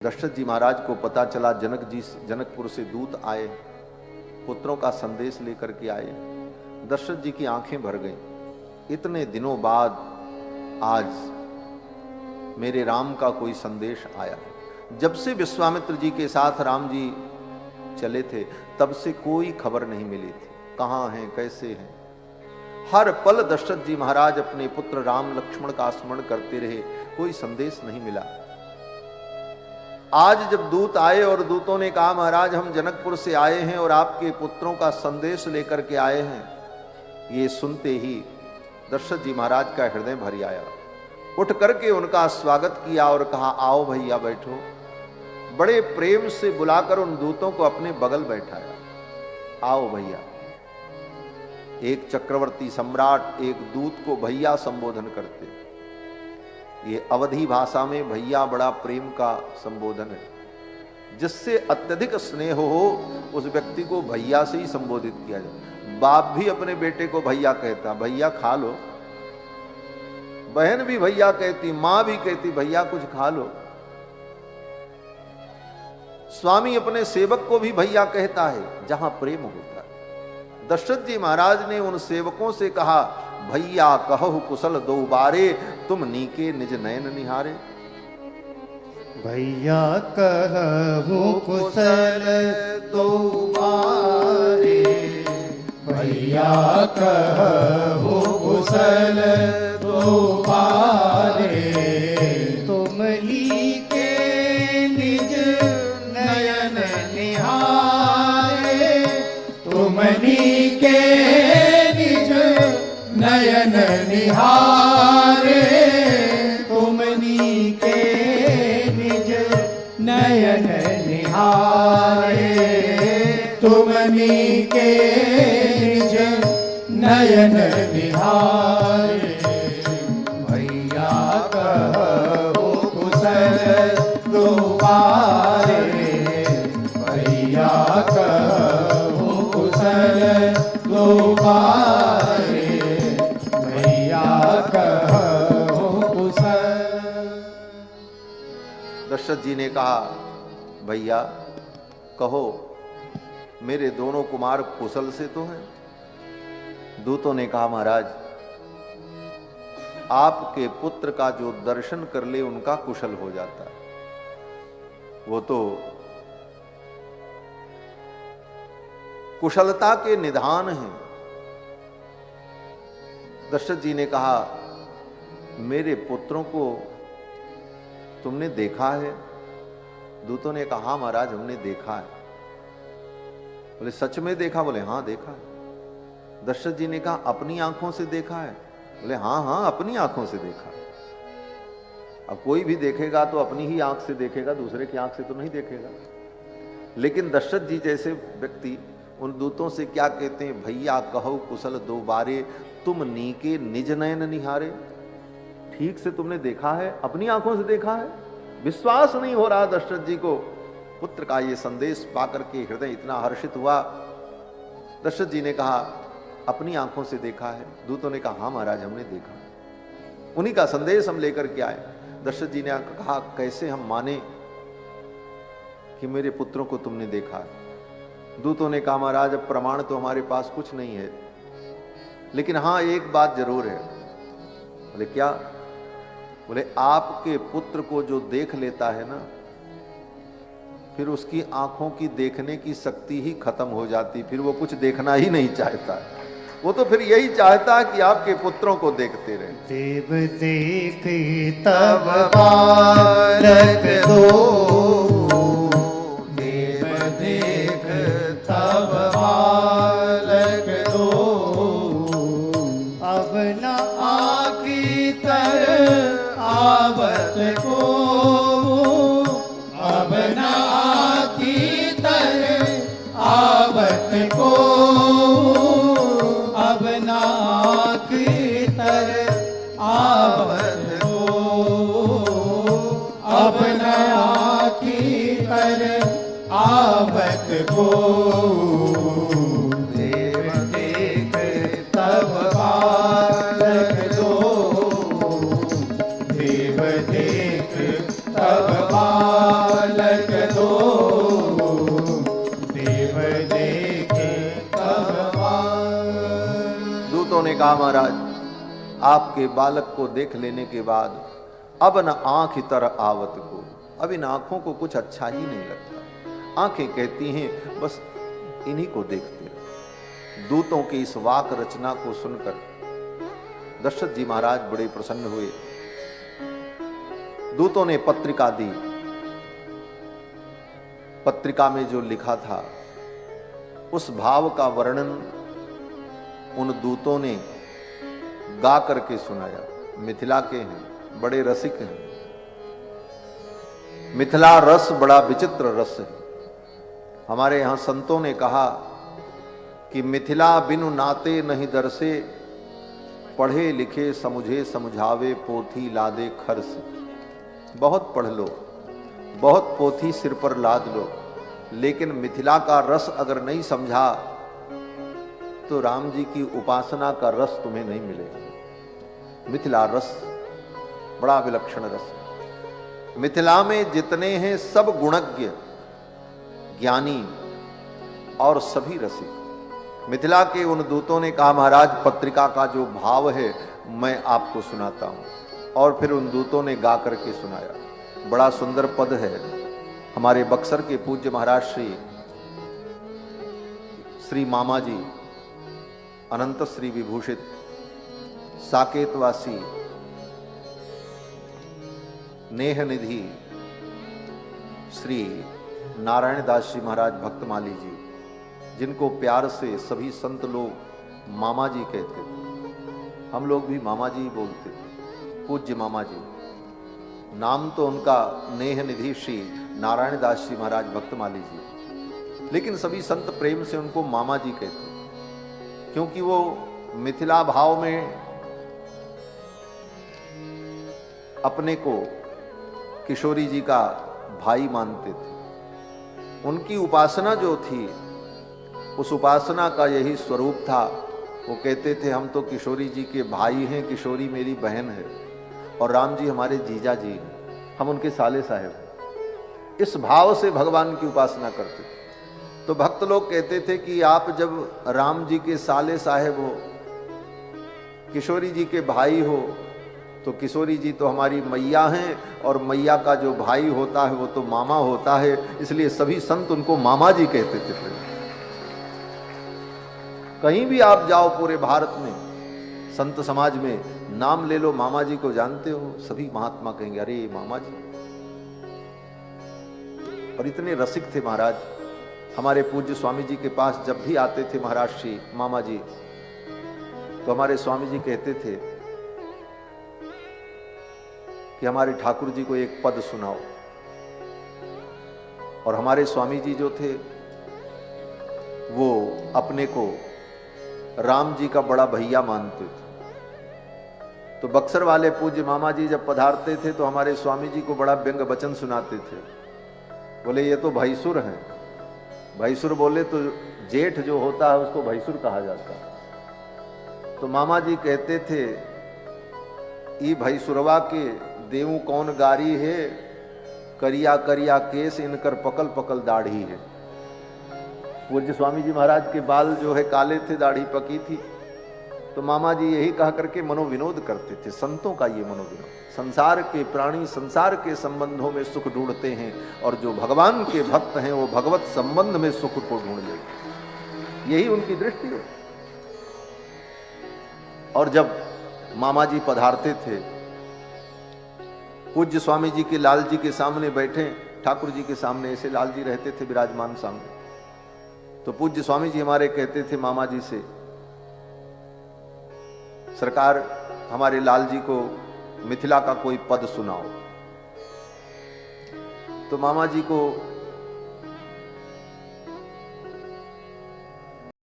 दशरथ जी महाराज को पता चला जनकपुर से दूत आए, पुत्रों का संदेश लेकर के आए। दशरथ जी की आंखें भर गईं। इतने दिनों बाद आज मेरे राम का कोई संदेश आया। जब से विश्वामित्र जी के साथ राम जी चले थे तब से कोई खबर नहीं मिली थी, कहां हैं, कैसे हैं। हर पल दशरथ जी महाराज अपने पुत्र राम लक्ष्मण का स्मरण करते रहे, कोई संदेश नहीं मिला। आज जब दूत आए और दूतों ने कहा महाराज हम जनकपुर से आए हैं और आपके पुत्रों का संदेश लेकर के आए हैं, ये सुनते ही दशरथ जी महाराज का हृदय भर आया। उठ करके उनका स्वागत किया और कहा आओ भैया बैठो। बड़े प्रेम से बुलाकर उन दूतों को अपने बगल बैठाया। आओ भैया। एक चक्रवर्ती सम्राट एक दूत को भैया संबोधन करते। ये अवधी भाषा में भैया बड़ा प्रेम का संबोधन है। जिससे अत्यधिक स्नेह हो उस व्यक्ति को भैया से ही संबोधित किया जाए। बाप भी अपने बेटे को भैया कहता, भैया खा लो। बहन भी भैया कहती, मां भी कहती भैया कुछ खा लो। स्वामी अपने सेवक को भी भैया कहता है जहां प्रेम होता है। दशरथ जी महाराज ने उन सेवकों से कहा भैया कहु कुशल दो बारे, तुम नीके निज नयन निहारे। भैया कहु कुशल दो बारे, भैया कहु कुशल दो बारे, तुम नीके निज नयन निहारे, तुम नीके नयन निहारे, तुम नीके निज नयन निहारे, तुम नीके निज नयन निहारे। भैया कहु कुशल दो बारे, भैया कहु कुशल दो बारे, दशरथ जी ने कहा भैया कहो मेरे दोनों कुमार कुशल से तो हैं। दूतों ने कहा महाराज आपके पुत्र का जो दर्शन कर ले उनका कुशल हो जाता है, वो तो कुशलता के निधान हैं। दशरथ जी ने कहा मेरे पुत्रों को तुमने देखा है? दूतों ने कहा महाराज हमने देखा है। बोले सच में देखा? बोले हाँ देखा है। दशरथ जी ने कहा अपनी आंखों से देखा है? बोले हाँ हाँ अपनी आंखों से देखा। अब कोई भी देखेगा तो अपनी ही आंख से देखेगा, दूसरे की आंख से तो नहीं देखेगा। लेकिन दशरथ जी जैसे व्यक्ति उन दूतों से क्या कहते हैं भैया कहो कुशल दो बारे, तुम नीके निज नयन निहारे। ठीक से तुमने देखा है, अपनी आंखों से देखा है। विश्वास नहीं हो रहा दशरथ जी को। पुत्र का ये संदेश पाकर के हृदय इतना हर्षित हुआ। दशरथ जी ने कहा अपनी आंखों से देखा है? दूतों ने कहा हाँ महाराज हमने देखा, उन्हीं का संदेश हम लेकर के आए। दशरथ जी ने कहा कैसे हम माने कि मेरे पुत्रों को तुमने देखा है? दूतों ने कहा महाराज अब प्रमाण तो हमारे पास कुछ नहीं है, लेकिन हाँ एक बात जरूर है। बोले क्या? बोले आपके पुत्र को जो देख लेता है ना, फिर उसकी आंखों की देखने की शक्ति ही खत्म हो जाती, फिर वो कुछ देखना ही नहीं चाहता। वो तो फिर यही चाहता है कि आपके पुत्रों को देखते रहे। देव देख तब बालक दो, देव देख तब बालक दो, अब न आकी तर आवत को, अब न आकी तर आवत को, अब न आकी तर आवत को, अब न आकी तर आवत को। देव देख तब बालक दो, देव देख तब बालक ने कहा महाराज आपके बालक को देख लेने के बाद अब न आंख इतर आवत को, अब इन आंखों को कुछ अच्छा ही नहीं लगता। आंखें कहती हैं बस इन्हीं को देखते रहो। दूतों की इस वाक रचना को सुनकर दशरथ जी महाराज बड़े प्रसन्न हुए। दूतों ने पत्रिका दी। पत्रिका में जो लिखा था उस भाव का वर्णन उन दूतों ने गा करके सुनाया। मिथिला के हैं, बड़े रसिक हैं। मिथिला रस बड़ा विचित्र रस है। हमारे यहां संतों ने कहा कि मिथिला बिनु नाते नहीं दरसे, पढ़े लिखे समझे समझावे पोथी लादे खरस। बहुत पढ़ लो, बहुत पोथी सिर पर लाद लो, लेकिन मिथिला का रस अगर नहीं समझा तो राम जी की उपासना का रस तुम्हें नहीं मिलेगा। मिथिला रस बड़ा विलक्षण रस है। मिथिला में जितने हैं सब गुणज्ञ, ज्ञानी और सभी रसिक। मिथिला के उन दूतों ने कहा महाराज पत्रिका का जो भाव है मैं आपको सुनाता हूं। और फिर उन दूतों ने गा करके सुनाया। बड़ा सुंदर पद है। हमारे बक्सर के पूज्य महाराज श्री मामा जी अनंत श्री विभूषित साकेतवासी नेह निधि श्री नारायण दास जी महाराज भक्तमाली जी, जिनको प्यार से सभी संत लोग मामा जी कहते थे, हम लोग भी मामा जी बोलते थे, पूज्य मामा जी। नाम तो उनका नेह निधि श्री नारायण दास जी महाराज भक्तमाली जी, लेकिन सभी संत प्रेम से उनको मामा जी कहते, क्योंकि वो मिथिला भाव में अपने को किशोरी जी का भाई मानते थे। उनकी उपासना जो थी उस उपासना का यही स्वरूप था। वो कहते थे हम तो किशोरी जी के भाई हैं, किशोरी मेरी बहन है और राम जी हमारे जीजा जी हैं, हम उनके साले साहेब हैं। इस भाव से भगवान की उपासना करते थे। तो भक्त लोग कहते थे कि आप जब राम जी के साले साहेब हो, किशोरी जी के भाई हो, तो किशोरी जी तो हमारी मैया हैं और मैया का जो भाई होता है वो तो मामा होता है, इसलिए सभी संत उनको मामा जी कहते थे। कहीं भी आप जाओ पूरे भारत में, संत समाज में नाम ले लो, मामा जी को जानते हो, सभी महात्मा कहेंगे अरे मामा जी। और इतने रसिक थे महाराज। हमारे पूज्य स्वामी जी के पास जब भी आते थे महाराज श्री मामा जी, तो हमारे स्वामी जी कहते थे कि हमारे ठाकुर जी को एक पद सुनाओ। और हमारे स्वामी जी जो थे वो अपने को राम जी का बड़ा भैया मानते थे। तो बक्सर वाले पूज्य मामा जी जब पधारते थे तो हमारे स्वामी जी को बड़ा व्यंग वचन सुनाते थे। बोले ये तो भैसुर हैं। भैसुर बोले तो जेठ जो होता है उसको भैसुर कहा जाता है। तो मामा जी कहते थे ई भैसुरवा के देऊ कौन गारी है, करिया करिया केस इनकर पकल पकल दाढ़ी है। पूज्य स्वामी जी महाराज के बाल जो है काले थे, दाढ़ी पकी थी। तो मामा जी यही कह करके मनोविनोद करते थे। संतों का ये मनोविनोद, संसार के प्राणी संसार के संबंधों में सुख ढूंढते हैं और जो भगवान के भक्त हैं वो भगवत संबंध में सुख को ढूंढ लेते हैं। यही उनकी दृष्टि है। और जब मामा जी पधारते थे, पूज्य स्वामी जी के लाल जी के सामने बैठे, ठाकुर जी के सामने ऐसे लाल जी रहते थे विराजमान सामने। तो पूज्य स्वामी जी हमारे कहते थे मामा जी से, सरकार हमारे लाल जी को मिथिला का कोई पद सुनाओ। तो मामा जी को